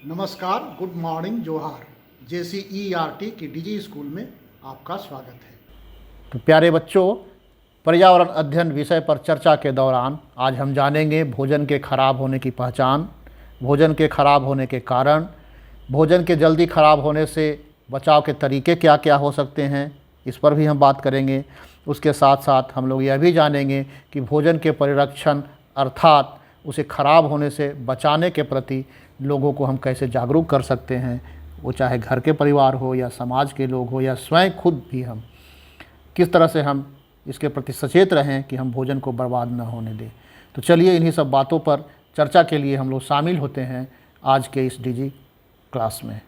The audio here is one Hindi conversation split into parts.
नमस्कार, गुड मॉर्निंग, जोहार। JCERT की डिजी स्कूल में आपका स्वागत है। तो प्यारे बच्चों, पर्यावरण अध्ययन विषय पर चर्चा के दौरान आज हम जानेंगे भोजन के खराब होने की पहचान, भोजन के खराब होने के कारण, भोजन के जल्दी खराब होने से बचाव के तरीके क्या क्या हो सकते हैं, इस पर भी हम बात करेंगे। उसके साथ साथ हम लोग यह भी जानेंगे कि भोजन के परिरक्षण अर्थात उसे खराब होने से बचाने के प्रति लोगों को हम कैसे जागरूक कर सकते हैं, वो चाहे घर के परिवार हो या समाज के लोग हो या स्वयं खुद भी हम किस तरह से हम इसके प्रति सचेत रहें कि हम भोजन को बर्बाद न होने दें। तो चलिए इन्हीं सब बातों पर चर्चा के लिए हम लोग शामिल होते हैं आज के इस डिजी क्लास में।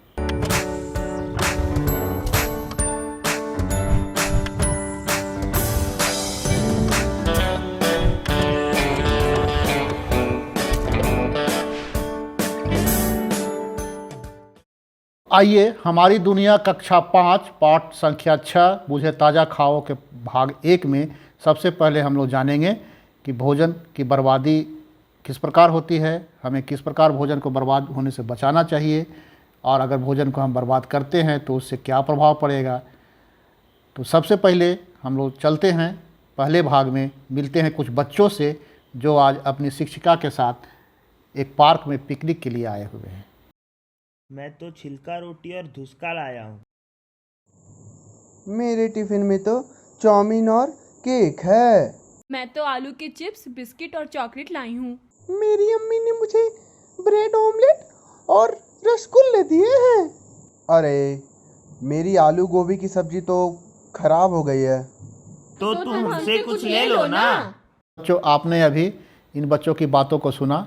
आइए हमारी दुनिया कक्षा 5 पाठ संख्या 6 मुझे ताज़ा खाओ के भाग 1 में सबसे पहले हम लोग जानेंगे कि भोजन की बर्बादी किस प्रकार होती है, हमें किस प्रकार भोजन को बर्बाद होने से बचाना चाहिए और अगर भोजन को हम बर्बाद करते हैं तो उससे क्या प्रभाव पड़ेगा। तो सबसे पहले हम लोग चलते हैं पहले भाग में, मिलते हैं कुछ बच्चों से जो आज अपनी शिक्षिका के साथ एक पार्क में पिकनिक के लिए आए हुए हैं। मैं तो छिलका रोटी और धुसका लाया हूँ। मेरे टिफिन में तो चाउमीन और केक है। मैं तो आलू के चिप्स, बिस्किट और चॉकलेट लाई हूँ। मेरी अम्मी ने मुझे ब्रेड ऑमलेट और रसगुल्ले दिए हैं। अरे मेरी आलू गोभी की सब्जी तो खराब हो गई है। तो तुम हमसे कुछ ले लो ना। बच्चों, आपने अभी इन बच्चों की बातों को सुना,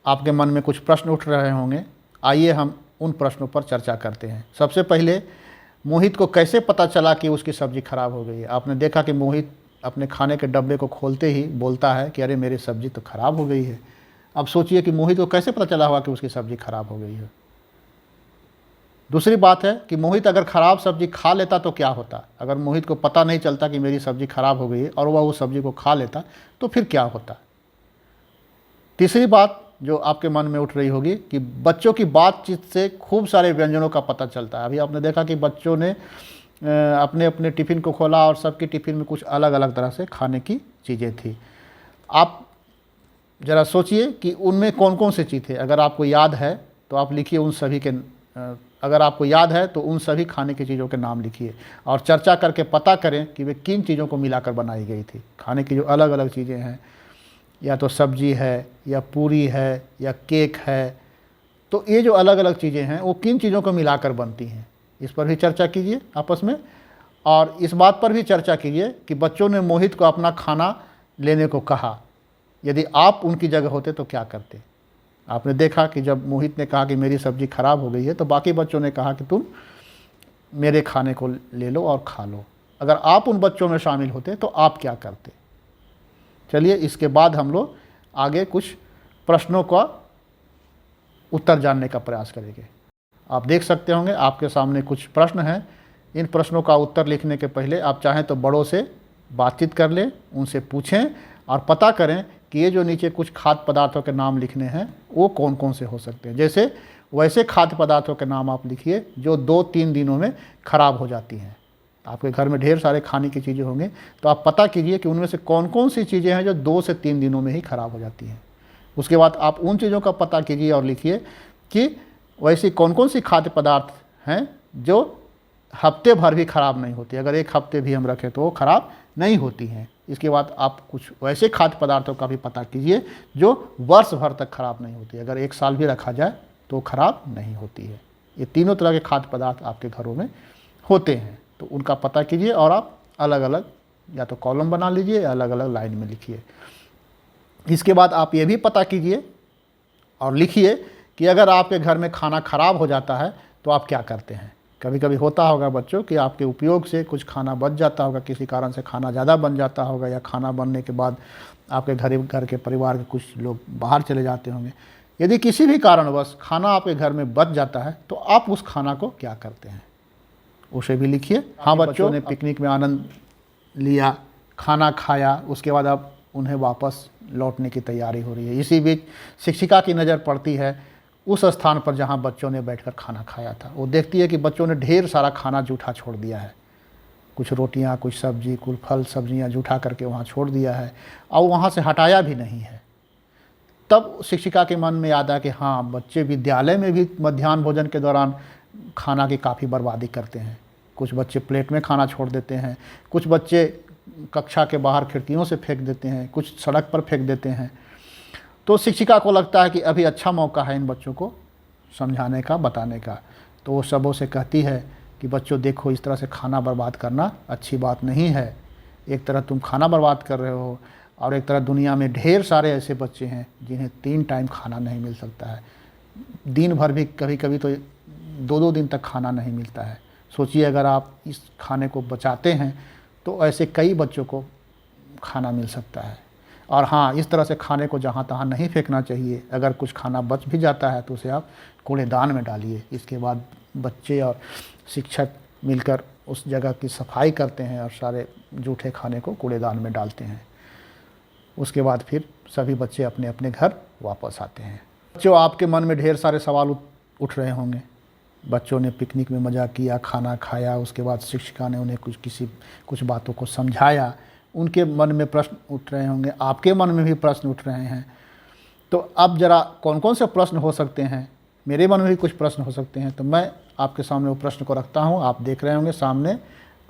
आपके मन में कुछ प्रश्न उठ रहे होंगे। आइए हम उन प्रश्नों पर चर्चा करते हैं। सबसे पहले, मोहित को कैसे पता चला कि उसकी सब्ज़ी खराब हो गई है। आपने देखा कि मोहित अपने खाने के डब्बे को खोलते ही बोलता है कि अरे मेरी सब्ज़ी तो ख़राब हो गई है। अब सोचिए कि मोहित को कैसे पता चला होगा कि उसकी सब्ज़ी खराब हो गई है। दूसरी बात है कि मोहित अगर ख़राब सब्ज़ी खा लेता तो क्या होता। अगर मोहित को पता नहीं चलता कि मेरी सब्ज़ी खराब हो गई है और वह उस सब्ज़ी को खा लेता तो फिर क्या होता। तीसरी बात जो आपके मन में उठ रही होगी कि बच्चों की बातचीत से खूब सारे व्यंजनों का पता चलता है। अभी आपने देखा कि बच्चों ने अपने अपने टिफ़िन को खोला और सबके टिफ़िन में कुछ अलग अलग तरह से खाने की चीज़ें थी। आप ज़रा सोचिए कि उनमें कौन कौन सी चीज़ थे। अगर आपको याद है तो आप लिखिए उन सभी के, अगर आपको याद है तो उन सभी खाने की चीज़ों के नाम लिखिए और चर्चा करके पता करें कि वे किन चीज़ों को मिलाकर बनाई गई थी। खाने की जो अलग अलग चीज़ें हैं, या तो सब्जी है या पूरी है या केक है, तो ये जो अलग अलग चीज़ें हैं वो किन चीज़ों को मिलाकर बनती हैं, इस पर भी चर्चा कीजिए आपस में। और इस बात पर भी चर्चा कीजिए कि बच्चों ने मोहित को अपना खाना लेने को कहा, यदि आप उनकी जगह होते तो क्या करते। आपने देखा कि जब मोहित ने कहा कि मेरी सब्ज़ी खराब हो गई है तो बाकी बच्चों ने कहा कि तुम मेरे खाने को ले लो और खा लो। अगर आप उन बच्चों में शामिल होते तो आप क्या करते। चलिए इसके बाद हम लोग आगे कुछ प्रश्नों का उत्तर जानने का प्रयास करेंगे। आप देख सकते होंगे आपके सामने कुछ प्रश्न हैं। इन प्रश्नों का उत्तर लिखने के पहले आप चाहें तो बड़ों से बातचीत कर लें, उनसे पूछें और पता करें कि ये जो नीचे कुछ खाद्य पदार्थों के नाम लिखने हैं वो कौन कौन से हो सकते हैं। जैसे वैसे खाद्य पदार्थों के नाम आप लिखिए जो 2-3 दिनों में ख़राब हो जाती हैं। आपके घर में ढेर सारे खाने की चीज़ें होंगे तो आप पता कीजिए कि उनमें से कौन कौन सी चीज़ें हैं जो 2 से 3 दिनों में ही ख़राब हो जाती हैं। उसके बाद आप उन चीज़ों का पता कीजिए और लिखिए कि वैसी कौन कौन सी खाद्य पदार्थ हैं जो हफ्ते भर भी ख़राब नहीं होती। अगर एक हफ्ते भी हम रखें तो वो ख़राब नहीं होती हैं। इसके बाद आप कुछ वैसे खाद्य पदार्थों का भी पता कीजिए जो वर्ष भर तक ख़राब नहीं होती। अगर 1 साल भी रखा जाए तो ख़राब नहीं होती है। ये तीनों तरह के खाद्य पदार्थ आपके घरों में होते हैं, तो उनका पता कीजिए और आप अलग अलग या तो कॉलम बना लीजिए या अलग अलग लाइन में लिखिए। इसके बाद आप ये भी पता कीजिए और लिखिए कि अगर आपके घर में खाना ख़राब हो जाता है तो आप क्या करते हैं। कभी कभी होता होगा बच्चों कि आपके उपयोग से कुछ खाना बच जाता होगा, किसी कारण से खाना ज़्यादा बन जाता होगा या खाना बनने के बाद आपके घर के परिवार के कुछ लोग बाहर चले जाते होंगे। यदि किसी भी कारणवश खाना आपके घर में बच जाता है तो आप उस खाना को क्या करते हैं, उसे भी लिखिए। हाँ, बच्चों ने पिकनिक में आनंद लिया, खाना खाया, उसके बाद अब उन्हें वापस लौटने की तैयारी हो रही है। इसी बीच शिक्षिका की नज़र पड़ती है उस स्थान पर जहाँ बच्चों ने बैठकर खाना खाया था। वो देखती है कि बच्चों ने ढेर सारा खाना जूठा छोड़ दिया है, कुछ रोटियां, कुछ सब्जी, कुछ फल सब्जियां जूठा करके वहाँ छोड़ दिया है और वहाँ से हटाया भी नहीं है। तब शिक्षिका के मन में याद आया कि हाँ, बच्चे विद्यालय में भी मध्याह्न भोजन के दौरान खाना की काफ़ी बर्बादी करते हैं। कुछ बच्चे प्लेट में खाना छोड़ देते हैं, कुछ बच्चे कक्षा के बाहर खिड़कियों से फेंक देते हैं, कुछ सड़क पर फेंक देते हैं। तो शिक्षिका को लगता है कि अभी अच्छा मौका है इन बच्चों को समझाने का, बताने का। तो वो सबों से कहती है कि बच्चों देखो, इस तरह से खाना बर्बाद करना अच्छी बात नहीं है। एक तरह तुम खाना बर्बाद कर रहे हो और एक तरह दुनिया में ढेर सारे ऐसे बच्चे हैं जिन्हें 3 टाइम खाना नहीं मिल सकता है। दिन भर भी कभी कभी तो 2-2 दिन तक खाना नहीं मिलता है। सोचिए, अगर आप इस खाने को बचाते हैं तो ऐसे कई बच्चों को खाना मिल सकता है। और हाँ, इस तरह से खाने को जहाँ तहाँ नहीं फेंकना चाहिए। अगर कुछ खाना बच भी जाता है तो उसे आप कूड़ेदान में डालिए। इसके बाद बच्चे और शिक्षक मिलकर उस जगह की सफाई करते हैं और सारे जूठे खाने को कूड़ेदान में डालते हैं। उसके बाद फिर सभी बच्चे अपने अपने घर वापस आते हैं। बच्चों, आपके मन में ढेर सारे सवाल उठ रहे होंगे। बच्चों ने पिकनिक में मज़ा किया, खाना खाया, उसके बाद शिक्षिका ने उन्हें कुछ बातों को समझाया। उनके मन में प्रश्न उठ रहे होंगे, आपके मन में भी प्रश्न उठ रहे हैं। तो अब ज़रा कौन कौन से प्रश्न हो सकते हैं? मेरे मन में भी कुछ प्रश्न हो सकते हैं, तो मैं आपके सामने वो प्रश्न को रखता हूँ। आप देख रहे होंगे सामने,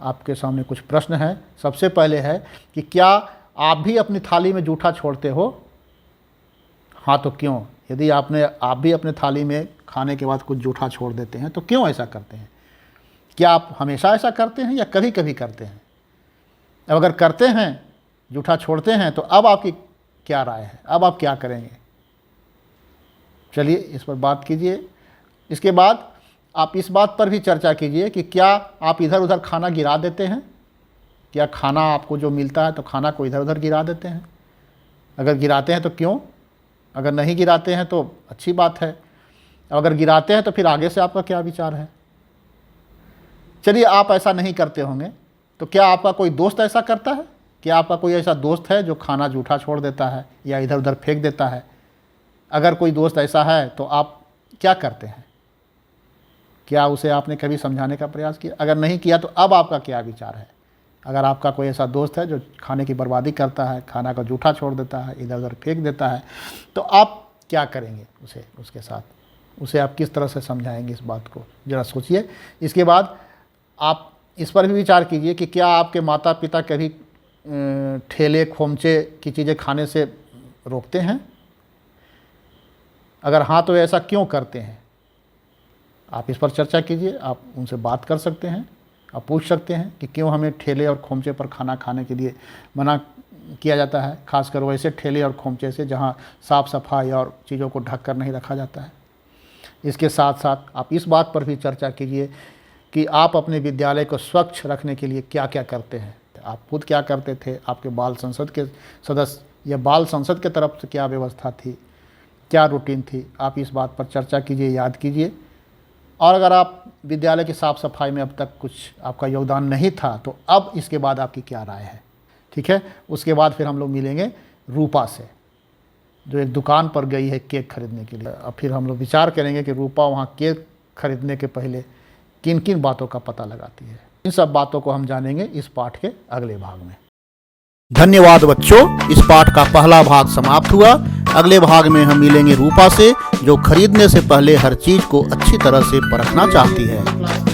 आपके सामने कुछ प्रश्न हैं। सबसे पहले है कि क्या आप भी अपनी थाली में जूठा छोड़ते हो? हाँ, तो क्यों? यदि आप भी अपने थाली में खाने के बाद कुछ जूठा छोड़ देते हैं तो क्यों ऐसा करते हैं? क्या आप हमेशा ऐसा करते हैं या कभी कभी करते हैं? अब अगर करते हैं, जूठा छोड़ते हैं, तो अब आपकी क्या राय है? अब आप क्या करेंगे? चलिए, इस पर बात कीजिए। इसके बाद आप इस बात पर भी चर्चा कीजिए कि क्या आप इधर उधर खाना गिरा देते हैं? क्या खाना आपको जो मिलता है तो खाना को इधर उधर गिरा देते हैं? अगर गिराते हैं तो क्यों? अगर नहीं गिराते हैं तो अच्छी बात है। अगर गिराते हैं तो फिर आगे से आपका क्या विचार है? चलिए, आप ऐसा नहीं करते होंगे, तो क्या आपका कोई दोस्त ऐसा करता है? क्या आपका कोई ऐसा दोस्त है जो खाना जूठा छोड़ देता है या इधर उधर फेंक देता है? अगर कोई दोस्त ऐसा है तो आप क्या करते हैं? क्या उसे आपने कभी समझाने का प्रयास किया? अगर नहीं किया तो अब आपका क्या विचार है? अगर आपका कोई ऐसा दोस्त है जो खाने की बर्बादी करता है, खाना का जूठा छोड़ देता है, इधर उधर फेंक देता है, तो आप क्या करेंगे उसके साथ? उसे आप किस तरह से समझाएंगे इस बात को? ज़रा सोचिए। इसके बाद आप इस पर भी विचार कीजिए कि क्या आपके माता पिता कभी ठेले खोमचे की चीज़ें खाने से रोकते हैं? अगर हाँ, तो ऐसा क्यों करते हैं? आप इस पर चर्चा कीजिए। आप उनसे बात कर सकते हैं, आप पूछ सकते हैं कि क्यों हमें ठेले और खोमचे पर खाना खाने के लिए मना किया जाता है, खासकर वैसे ठेले और खोमचे से जहाँ साफ़ सफाई और चीज़ों को ढक कर नहीं रखा जाता है। इसके साथ साथ आप इस बात पर भी चर्चा कीजिए कि आप अपने विद्यालय को स्वच्छ रखने के लिए क्या क्या करते हैं। आप खुद क्या करते थे? आपके बाल संसद के सदस्य या बाल संसद के तरफ से क्या व्यवस्था थी, क्या रूटीन थी? आप इस बात पर चर्चा कीजिए, याद कीजिए। और अगर आप विद्यालय की साफ़ सफाई में अब तक कुछ आपका योगदान नहीं था, तो अब इसके बाद आपकी क्या राय है? ठीक है। उसके बाद फिर हम लोग मिलेंगे रूपा से, जो एक दुकान पर गई है केक खरीदने के लिए। अब फिर हम लोग विचार करेंगे कि रूपा वहाँ केक खरीदने के पहले किन किन बातों का पता लगाती है। इन सब बातों को हम जानेंगे इस पाठ के अगले भाग में। धन्यवाद बच्चों, इस पाठ का पहला भाग समाप्त हुआ। अगले भाग में हम मिलेंगे रूपा से, जो खरीदने से पहले हर चीज को अच्छी तरह से परखना चाहती है।